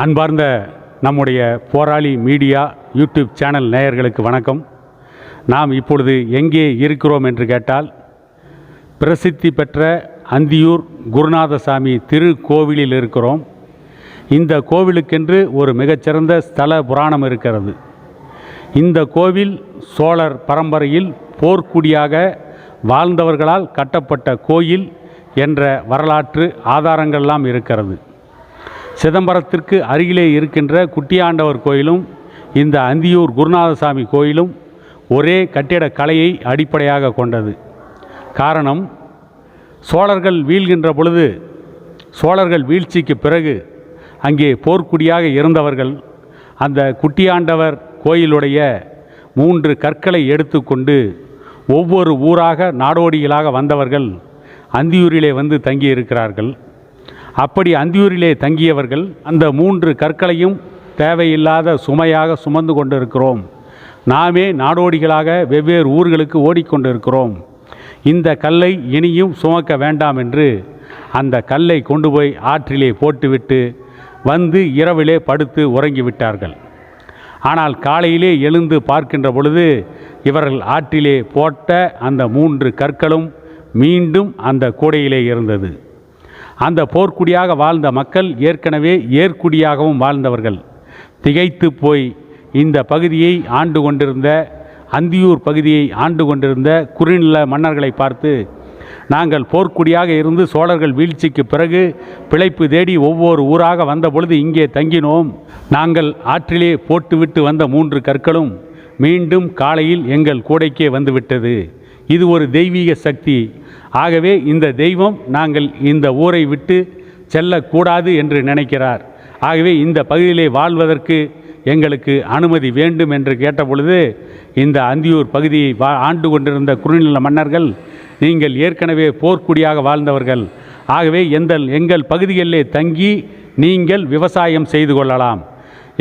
அன்பார்ந்த நம்முடைய போராளி மீடியா யூடியூப் சேனல் நேயர்களுக்கு வணக்கம். நாம் இப்பொழுது எங்கே இருக்கிறோம் என்று கேட்டால், பிரசித்தி பெற்ற அந்தியூர் குருநாதசாமி திருக்கோவிலில் இருக்கிறோம். இந்த கோவிலுக்கென்று ஒரு மிகச்சிறந்த ஸ்தல புராணம் இருக்கிறது. இந்த கோவில் சோழர் பரம்பரையில் போர்க்குடியாக வாழ்ந்தவர்களால் கட்டப்பட்ட கோயில் என்ற வரலாற்று ஆதாரங்கள்லாம் இருக்கிறது. சிதம்பரத்திற்கு அருகிலே இருக்கின்ற குட்டியாண்டவர் கோயிலும் இந்த அந்தியூர் குருநாதசாமி கோயிலும் ஒரே கட்டிடக்கலையை அடிப்படையாக கொண்டது. காரணம், சோழர்கள் வீழ்கின்ற பொழுது, சோழர்கள் வீழ்ச்சிக்கு பிறகு அங்கே போர்க்குடியாக இருந்தவர்கள் அந்த குட்டியாண்டவர் கோயிலுடைய 3 கற்களை எடுத்துக்கொண்டு ஒவ்வொரு ஊராக நாடோடிகளாக வந்தவர்கள் அந்தியூரிலே வந்து தங்கியிருக்கிறார்கள். அப்படி அந்தியூரிலே தங்கியவர்கள் அந்த 3 கற்களையும் தேவையில்லாத சுமையாக சுமந்து கொண்டிருக்கிறோம், நாமே நாடோடிகளாக வெவ்வேறு ஊர்களுக்கு ஓடிக்கொண்டிருக்கிறோம், இந்த கல்லை இனியும் சுமக்க வேண்டாம் என்று அந்த கல்லை கொண்டு போய் ஆற்றிலே போட்டுவிட்டு வந்து இரவிலே படுத்து உறங்கிவிட்டார்கள். ஆனால் காலையிலே எழுந்து பார்க்கின்ற பொழுது இவர்கள் ஆற்றிலே போட்ட அந்த 3 கற்களும் மீண்டும் அந்த கூடையிலே இருந்தது. அந்த போர்க்குடியாக வாழ்ந்த மக்கள் ஏற்கனவே ஏற்குடியாகவும் வாழ்ந்தவர்கள். திகைத்து போய் இந்த பகுதியை ஆண்டு கொண்டிருந்த, அந்தியூர் பகுதியை ஆண்டு கொண்டிருந்த குறுநில மன்னர்களை பார்த்து, நாங்கள் போர்க்குடியாக இருந்து சோழர்கள் வீழ்ச்சிக்கு பிறகு பிழைப்பு தேடி ஒவ்வொரு ஊராக வந்த பொழுது இங்கே தங்கினோம். நாங்கள் ஆற்றிலே போட்டுவிட்டு வந்த 3 கற்களும் மீண்டும் காலையில் எங்கள் கூடைக்கே வந்துவிட்டது. இது ஒரு தெய்வீக சக்தி. ஆகவே இந்த தெய்வம் நாங்கள் இந்த ஊரை விட்டு செல்லக்கூடாது என்று நினைக்கிறார். ஆகவே இந்த பகுதியிலே வாழ்வதற்கு எங்களுக்கு அனுமதி வேண்டும் என்று கேட்டபொழுது, இந்த அந்தியூர் பகுதியை ஆண்டு கொண்டிருந்த குறுநில மன்னர்கள், நீங்கள் ஏற்கனவே போர்க்குடியாக வாழ்ந்தவர்கள், ஆகவே எங்கள் பகுதிகளிலே தங்கி நீங்கள் விவசாயம் செய்து கொள்ளலாம்.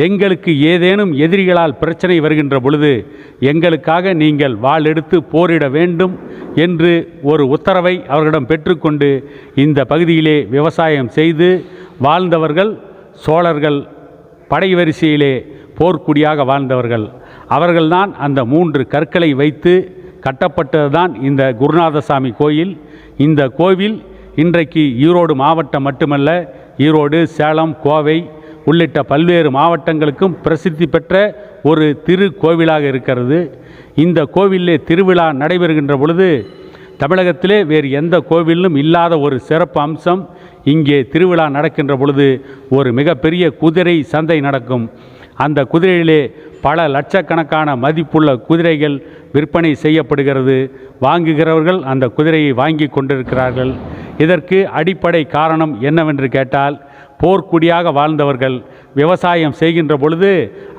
எங்களுக்கு ஏதேனும் எதிரிகளால் பிரச்சனை வருகின்ற பொழுது எங்களுக்காக நீங்கள் வாள் எடுத்து போரிட வேண்டும் என்று ஒரு உத்தரவை அவர்களிடம் பெற்றுக்கொண்டு இந்த பகுதியிலே விவசாயம் செய்து வாழ்ந்தவர்கள் சோழர்கள். படை வரிசையிலே போர்க்குடியாக வாழ்ந்தவர்கள் அவர்கள்தான். அந்த 3 கற்களை வைத்து கட்டப்பட்டதுதான் இந்த குருநாதசாமி கோயில். இந்த கோவில் இன்றைக்கு ஈரோடு மாவட்டம் மட்டுமல்ல, ஈரோடு, சேலம், கோவை உள்ளிட்ட பல்வேறு மாவட்டங்களுக்கும் பிரசித்தி பெற்ற ஒரு திருக்கோவிலாக இருக்கிறது. இந்த கோவிலே திருவிழா நடைபெறுகின்ற பொழுது தமிழகத்திலே வேறு எந்த கோவிலும் இல்லாத ஒரு சிறப்பு அம்சம், இங்கே திருவிழா நடக்கின்ற பொழுது ஒரு மிகப்பெரிய குதிரை சந்தை நடக்கும். அந்த குதிரையிலே பல லட்சக்கணக்கான மதிப்புள்ள குதிரைகள் விற்பனை செய்யப்படுகிறது. வாங்குகிறவர்கள் அந்த குதிரையை வாங்கி கொண்டிருக்கிறார்கள். இதற்கு அடிப்படை காரணம் என்னவென்று கேட்டால், போர்க்குடியாக வாழ்ந்தவர்கள் விவசாயம் செய்கின்ற பொழுது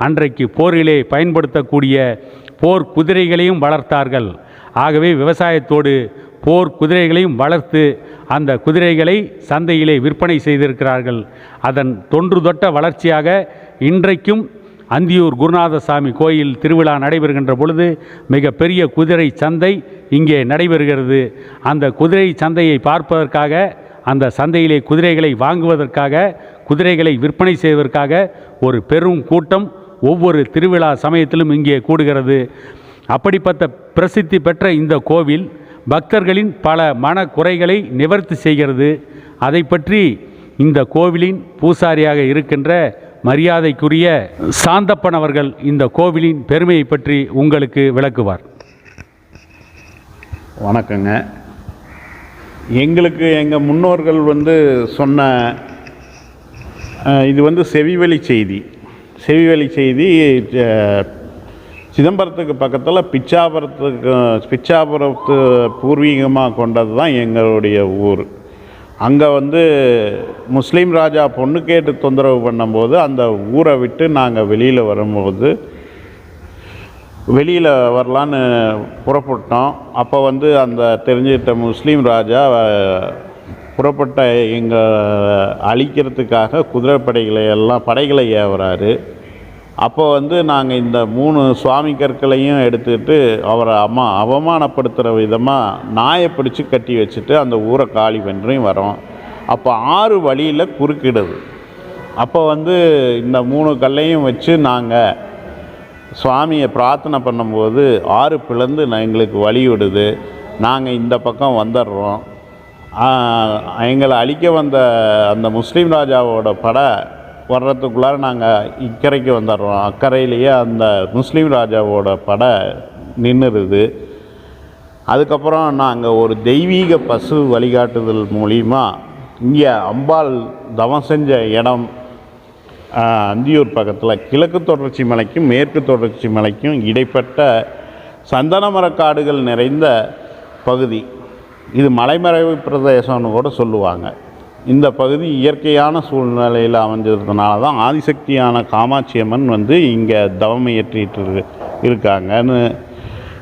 அன்றைக்கு போரிலே பயன்படுத்தக்கூடிய போர் குதிரைகளையும் வளர்த்தார்கள். ஆகவே விவசாயத்தோடு போர் குதிரைகளையும் வளர்த்து அந்த குதிரைகளை சந்தையிலே விற்பனை செய்திருக்கிறார்கள். அதன் தொன்று தொட்ட வளர்ச்சியாக இன்றைக்கும் அந்தியூர் குருநாதசாமி கோயில் திருவிழா நடைபெறுகின்ற பொழுது மிகப்பெரிய குதிரை சந்தை இங்கே நடைபெறுகிறது. அந்த குதிரை சந்தையை பார்ப்பதற்காக, அந்த சந்தையிலே குதிரைகளை வாங்குவதற்காக, குதிரைகளை விற்பனை செய்வதற்காக ஒரு பெரும் கூட்டம் ஒவ்வொரு திருவிழா சமயத்திலும் இங்கே கூடுகிறது. அப்படிப்பட்ட பிரசித்தி பெற்ற இந்த கோவில் பக்தர்களின் பல மனக்குறைகளை நிவர்த்தி செய்கிறது. அதை பற்றி இந்த கோவிலின் பூசாரியாக இருக்கின்ற மரியாதைக்குரிய சாந்தப்பன் அவர்கள் இந்த கோவிலின் பெருமையை பற்றி உங்களுக்கு விளக்குவார். வணக்கங்க. எங்களுக்கு எங்கள் முன்னோர்கள் சொன்ன இது செவிவழி செய்தி. செவிவழி செய்தி சிதம்பரத்துக்கு பக்கத்தில் பிச்சாபுரத்து பூர்வீகமாக கொண்டது தான் எங்களுடைய ஊர். அங்கே முஸ்லீம் ராஜா பொண்ணு கேட்டு தொந்தரவு பண்ணும்போது அந்த ஊரை விட்டு நாங்கள் வெளியில் வரும்போது, வெளியில் வரலான்னு புறப்பட்டோம். அப்போ அந்த தெரிஞ்சுக்கிட்ட முஸ்லீம் ராஜா புறப்பட்ட எங்கள் அழிக்கிறதுக்காக குதிரைப்படைகளை எல்லாம் படைகளை ஏவுறாரு. அப்போ நாங்கள் இந்த 3 சுவாமி கற்களையும் எடுத்துக்கிட்டு அவரை அவமானப்படுத்துகிற விதமாக நாயை பிடிச்சி கட்டி வச்சுட்டு அந்த ஊரை காலி பண்ணியும் வரோம். அப்போ 6 வழியில் குறுக்கிடுது. அப்போ வந்து இந்த 3 கல்லையும் வச்சு நாங்கள் சுவாமியை பிரார்த்தனை பண்ணும்போது 6 பிளந்து எங்களுக்கு வழி விடுது, நாங்கள் இந்த பக்கம் வந்துடுறோம். எங்களை அழிக்க வந்த அந்த முஸ்லீம் ராஜாவோட படை வர்றதுக்குள்ளார நாங்கள் இக்கரைக்கு வந்துடுறோம். அக்கறையிலேயே அந்த முஸ்லீம் ராஜாவோட படை நின்றுருது. அதுக்கப்புறம் நாங்கள் ஒரு தெய்வீக பசு வழிகாட்டுதல் மூலிமா இங்கே அம்பாள் தவம் செஞ்ச இடம் அந்தியூர் பக்கத்தில் கிழக்கு தொடர்ச்சி மலைக்கும் மேற்கு தொடர்ச்சி மலைக்கும் இடைப்பட்ட சந்தனமரக்காடுகள் நிறைந்த பகுதி. இது மலைமறைவு பிரதேசம்னு கூட சொல்லுவாங்க. இந்த பகுதி இயற்கையான சூழ்நிலையில் அமைஞ்சதுனால தான் ஆதிசக்தியான காமாட்சி அம்மன் வந்து இங்கே தவம் இயற்றிட்டு இருக்காங்கன்னு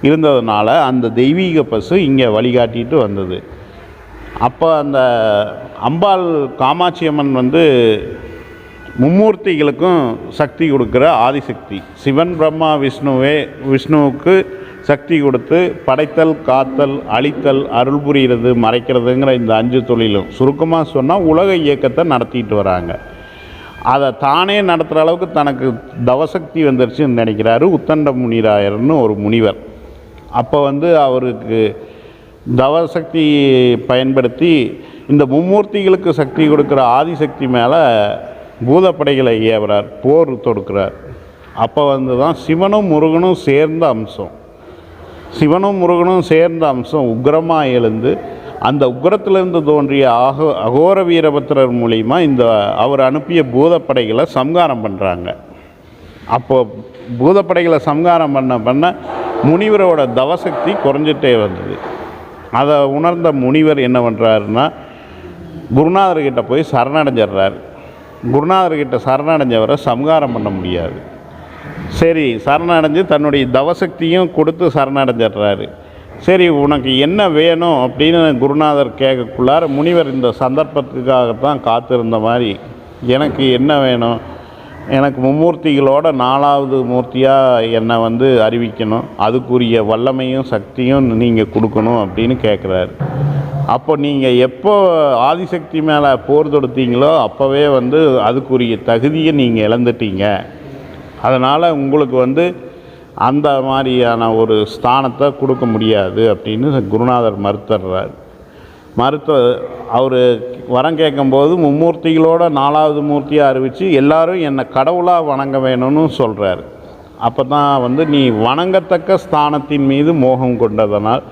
இருந்ததுனால அந்த தெய்வீக பசு இங்கே வழிகாட்டிட்டு வந்தது. அப்போ அந்த அம்பாள் காமாட்சி அம்மன் வந்து மும்மூர்த்திகளுக்கும் சக்தி கொடுக்குற ஆதிசக்தி. சிவன் பிரம்மா விஷ்ணுவுக்கு சக்தி கொடுத்து படைத்தல், காத்தல், அழித்தல், அருள் புரிகிறது, மறைக்கிறதுங்கிற இந்த 5 தொழிலும் சுருக்கமாக சொன்னால் உலக இயக்கத்தை நடத்திட்டு வராங்க. அதை தானே நடத்துகிற அளவுக்கு தனக்கு தவசக்தி வந்துருச்சுன்னு நினைக்கிறாரு உத்தண்ட முனிராயர்னு ஒரு முனிவர். அப்போ வந்து அவருக்கு தவசக்தி பயன்படுத்தி இந்த மும்மூர்த்திகளுக்கு சக்தி கொடுக்குற ஆதிசக்தி மேலே பூதப்படைகளை ஏவுறார், போர் தொடுக்கிறார். அப்போ வந்து தான் சிவனும் முருகனும் சேர்ந்த அம்சம். சிவனும் முருகனும் சேர்ந்த அம்சம் உக்ரமாக எழுந்து அந்த உக்ரத்திலிருந்து தோன்றிய அகோர வீரபத்திரர் மூலிமா இந்த அவர் அனுப்பிய பூதப்படைகளை சம்ஹாரம் பண்ணுறாங்க. அப்போ பூதப்படைகளை சம்ஹாரம் பண்ண முனிவரோட தவசக்தி குறைஞ்சிட்டே வந்தது. அதை உணர்ந்த முனிவர் என்ன பண்ணுறாருன்னா குருநாதர்கிட்ட போய் சரணடைஞ்சிட்றாரு. குருநாதர்கிட்ட சரணடைஞ்சவரை சம்ஹாரம் பண்ண முடியாது. சரி, சரணடைஞ்சு தன்னுடைய தவசக்தியும் கொடுத்து சரணடைஞ்சிட்றாரு. சரி, உனக்கு என்ன வேணும் அப்படின்னு குருநாதர் கேட்கக்குள்ளார முனிவர் இந்த சந்தர்ப்பத்துக்காகத்தான் காத்திருந்த மாதிரி, எனக்கு என்ன வேணும், எனக்கு மும்மூர்த்திகளோட 4வது மூர்த்தியாக என்னை வந்து அறிவிக்கணும், அதுக்குரிய வல்லமையும் சக்தியும் நீங்கள் கொடுக்கணும் அப்படின்னு கேட்குறாரு. அப்போ நீங்கள் எப்போ ஆதிசக்தி மேலே போர் தொடுத்தீங்களோ அப்போவே வந்து அதுக்குரிய தகுதியை நீங்கள் இழந்துட்டீங்க. அதனால் உங்களுக்கு வந்து அந்த மாதிரியான ஒரு ஸ்தானத்தை கொடுக்க முடியாது அப்படின்னு குருநாதர் மறுத்துடுறார். அவர் வரம் கேட்கும்போது மும்மூர்த்திகளோட 4வது மூர்த்தியாக அறிவித்து எல்லாரும் என்னை கடவுளாக வணங்க வேணும்னு சொல்கிறார். அப்போ தான் வந்து நீ வணங்கத்தக்க ஸ்தானத்தின் மீது மோகம் கொண்டதனால்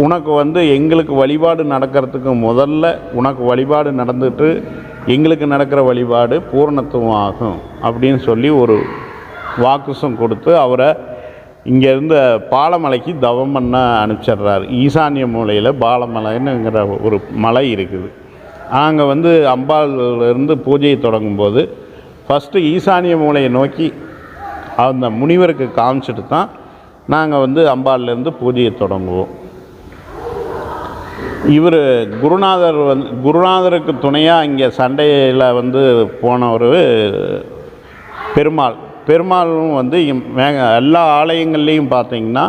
உனக்கு வந்து எங்களுக்கு வழிபாடு நடக்கிறதுக்கு முதல்ல உனக்கு வழிபாடு நடந்துட்டு எங்களுக்கு நடக்கிற வழிபாடு பூரணத்துவம் ஆகும் அப்படின்னு சொல்லி ஒரு வாக்குசம் கொடுத்து அவரை இங்கேருந்து பாலமலைக்கு தவம் பண்ண அனுப்பிச்சிட்றாரு. ஈசானிய மூலையில் பாலமலைன்னுங்கிற ஒரு மலை இருக்குது. அங்கே வந்து அம்பாளிலிருந்து பூஜையை தொடங்கும்போது ஃபஸ்ட்டு ஈசானிய மூலையை நோக்கி அந்த முனிவருக்கு காமிச்சிட்டு தான் நாங்கள் வந்து அம்பாளிலேருந்து பூஜையை தொடங்குவோம். இவர் குருநாதருக்கு துணையாக இங்கே சண்டையில் வந்து போனவர் பெருமாளும் வந்து எல்லா ஆலயங்கள்லேயும் பார்த்தீங்கன்னா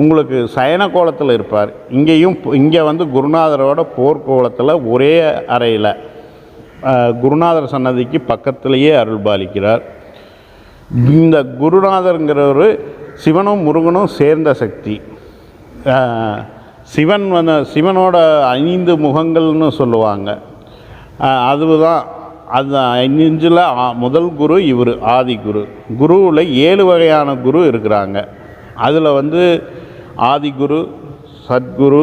உங்களுக்கு சயன கோலத்தில் இருப்பார். இங்கே வந்து குருநாதரோட போர்க்கோலத்தில் ஒரே அறையில் குருநாதர் சன்னதிக்கு பக்கத்திலேயே அருள்பாலிக்கிறார். இந்த குருநாதருங்கிறவர் சிவனும் முருகனும் சேர்ந்த சக்தி. சிவனோட 5 முகங்கள்னு சொல்லுவாங்க. அதுதான் அது 5 முதல் குரு இவர் ஆதிகுரு. குருவில் 7 வகையான குரு இருக்கிறாங்க. அதில் வந்து ஆதிகுரு, சத்குரு,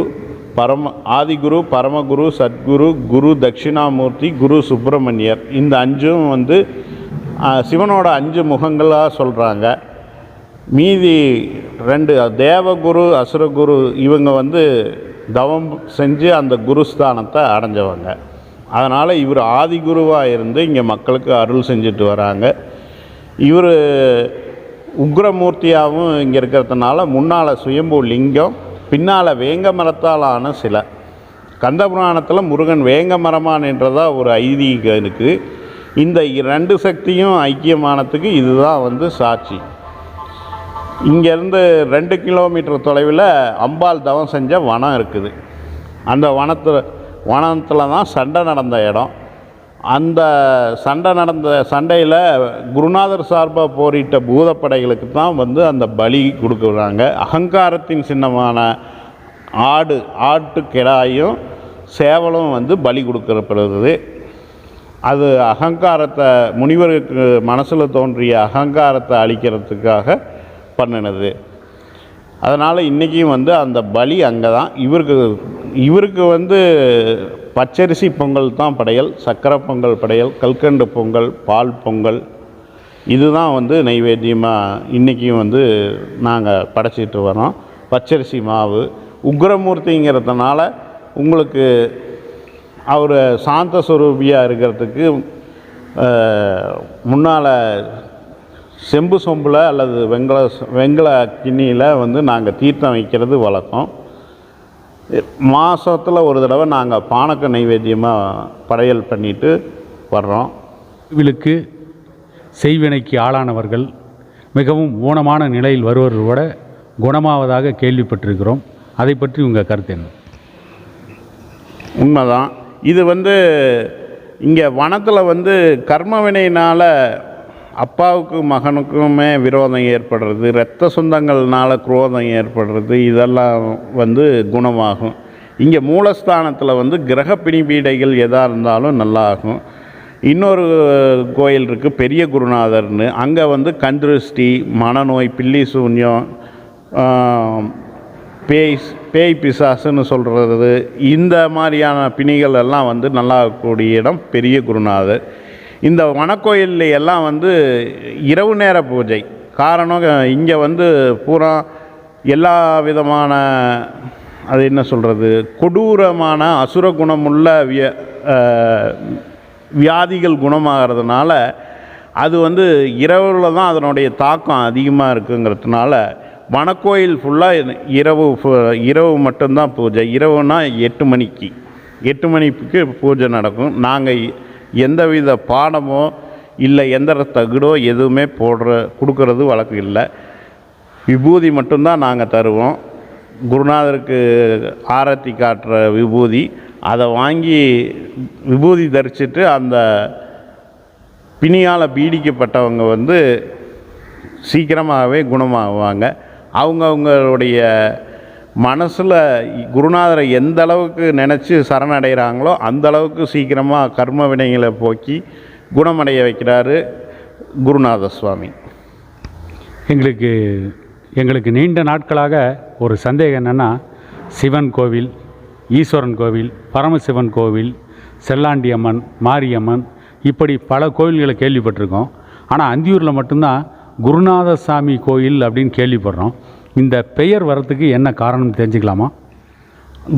ஆதிகுரு, பரமகுரு, சத்குரு, குரு தட்சிணாமூர்த்தி, குரு சுப்பிரமணியர். இந்த 5ம் வந்து சிவனோட 5 முகங்களாக சொல்கிறாங்க. மீதி 2 தேவகுரு, அசுரகுரு இவங்க வந்து தவம் செஞ்சு அந்த குருஸ்தானத்தை அடைஞ்சவங்க. அதனால் இவர் ஆதிகுருவாக இருந்து இங்கே மக்களுக்கு அருள் செஞ்சுட்டு வராங்க. இவர் உக்ரமூர்த்தியாகவும் இங்கே இருக்கிறதுனால முன்னால் சுயம்பு லிங்கம், பின்னால் வேங்க மரத்தால் ஆன சிலை. கந்தபுராணத்தில் முருகன் வேங்க மரமானன்றதாக ஒரு ஐதீகம் இருக்குது. இந்த 2 சக்தியும் ஐக்கியமானத்துக்கு இதுதான் வந்து சாட்சி. இங்கேருந்து 2 கிலோமீட்டர் தொலைவில் அம்பாள் தவம் செஞ்ச வனம் இருக்குது. அந்த வனத்தில் தான் சண்டை நடந்த இடம். அந்த சண்டை நடந்த சண்டையில் குருநாதர் சார்பாக போரிட்ட பூதப்படைகளுக்கு தான் வந்து அந்த பலி கொடுக்குறாங்க. அகங்காரத்தின் சின்னமான ஆட்டுக்கிடாயும் சேவலும் வந்து பலி கொடுக்கப்படுறது. அது அகங்காரத்தை முனிவருக்கு மனசில் தோன்றிய அகங்காரத்தை அழிக்கிறதுக்காக பண்ணினது. அதனால் இன்றைக்கும் வந்து அந்த பலி அங்கே தான். இவருக்கு வந்து பச்சரிசி பொங்கல் தான் படையல், சக்கரை பொங்கல் படையல், கல்கண்டு பொங்கல், பால் பொங்கல், இதுதான் வந்து நைவேத்தியமாக இன்றைக்கும் வந்து நாங்கள் படைச்சிட்டு வரோம். பச்சரிசி மாவு உக்ரமூர்த்திங்கிறதுனால உங்களுக்கு அவர் சாந்த ஸ்வரூபியாக இருக்கிறதுக்கு முன்னால் செம்பு சொம்பில் அல்லது வெங்கல கிண்ணியில் வந்து நாங்கள் தீர்த்தம் வைக்கிறது வழக்கம். மாதத்தில் ஒரு தடவை நாங்கள் பானக்க நைவேத்தியமாக படையல் பண்ணிட்டு வர்றோம். கோவிலுக்கு செய்வினைக்கு ஆளானவர்கள் மிகவும் ஊனமான நிலையில் வருவதோட குணமாவதாக கேள்விப்பட்டிருக்கிறோம். அதை பற்றி உங்கள் கருத்து என்ன? உண்மைதான். இது வந்து இங்கே வனத்தில் வந்து கர்மவினையினால் அப்பாவுக்கு மகனுக்குமே விரோதம் ஏற்படுறது, இரத்த சொந்தங்கள்னால குரோதம் ஏற்படுறது, இதெல்லாம் வந்து குணமாகும். இங்கே மூலஸ்தானத்தில் வந்து கிரக பிணிபீடைகள் எதாக இருந்தாலும் நல்லாகும். இன்னொரு கோயில் இருக்குது பெரிய குருநாதர்னு, அங்கே வந்து கந்திருஷ்டி, மனநோய், பில்லி சூன்யம், பேய் பிசாசுன்னு சொல்கிறது, இந்த மாதிரியான பிணிகள் எல்லாம் வந்து நல்லாகக்கூடிய இடம் பெரிய குருநாதர். இந்த வனக்கோயிலில் எல்லாம் வந்து இரவு நேர பூஜை. காரணம் இங்கே வந்து பூரா எல்லா விதமான அது என்ன சொல்கிறது கொடூரமான அசுர குணமுள்ள வியாதிகள் குணமாகிறதுனால அது வந்து இரவில் தான் அதனுடைய தாக்கம் அதிகமாக இருக்குங்கிறதுனால வனக்கோயில் ஃபுல்லாக இரவு மட்டும்தான் பூஜை. இரவுனா 8 மணிக்கு பூஜை நடக்கும். நாங்கள் எந்தவித பாடமோ இல்லை எந்திர தகுடோ எதுவுமே கொடுக்கறது வழக்கம் இல்லை. விபூதி மட்டும்தான் நாங்கள் தருவோம். குருநாதருக்கு ஆரத்தி காட்டுற விபூதி, அதை வாங்கி விபூதி தரிச்சிட்டு அந்த பிணியால் பீடிக்கப்பட்டவங்க வந்து சீக்கிரமாகவே குணமாகுவாங்க. அவங்களுடைய மனசில் குருநாதரை எந்த அளவுக்கு நினச்சி சரணடைகிறாங்களோ அந்த அளவுக்கு சீக்கிரமாக கர்ம வினைகளை போக்கி குணமடைய வைக்கிறாரு குருநாத சுவாமி. எங்களுக்கு நீண்ட நாட்களாக ஒரு சந்தேகம் என்னென்னா, சிவன் கோவில், ஈஸ்வரன் கோவில், பரமசிவன் கோவில், செல்லாண்டியம்மன், மாரியம்மன், இப்படி பல கோவில்களை கேள்விப்பட்டிருக்கோம். ஆனால் அந்தியூரில் மட்டும்தான் குருநாத சாமி கோயில் அப்படின்னு கேள்விப்படுறோம். இந்த பெயர் வரத்துக்கு என்ன காரணம் தெரிஞ்சுக்கலாமா?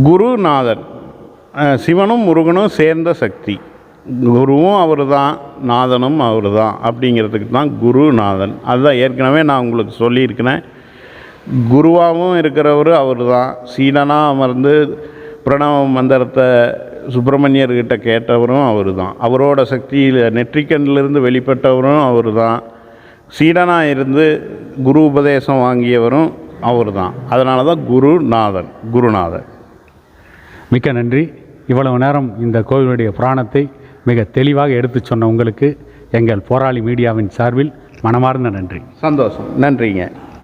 குருநாதன் சிவனும் முருகனும் சேர்ந்த சக்தி. குருவும் அவர் தான், நாதனும் அவர் தான் அப்படிங்கிறதுக்கு தான் குருநாதன். அதுதான் ஏற்கனவே நான் உங்களுக்கு சொல்லியிருக்கிறேன். குருவாகவும் இருக்கிறவர் அவர் தான். சீடனாக அமர்ந்து பிரணவ மந்திரத்தை சுப்பிரமணியர்கிட்ட கேட்டவரும் அவர் தான். அவரோட சக்தியில் நெற்றிக்கண்ணிலிருந்து வெளிப்பட்டவரும் அவர் தான். சீடனாக இருந்து குரு உபதேசம் வாங்கியவரும் அவர் தான். அதனால தான் குருநாதன். மிக்க நன்றி. இவ்வளவு நேரம் இந்த கோவிலுடைய புராணத்தை மிக தெளிவாக எடுத்து சொன்ன உங்களுக்கு எங்கள் போராளி மீடியாவின் சார்பில் மனமார்ந்த நன்றி. சந்தோஷம். நன்றிங்க.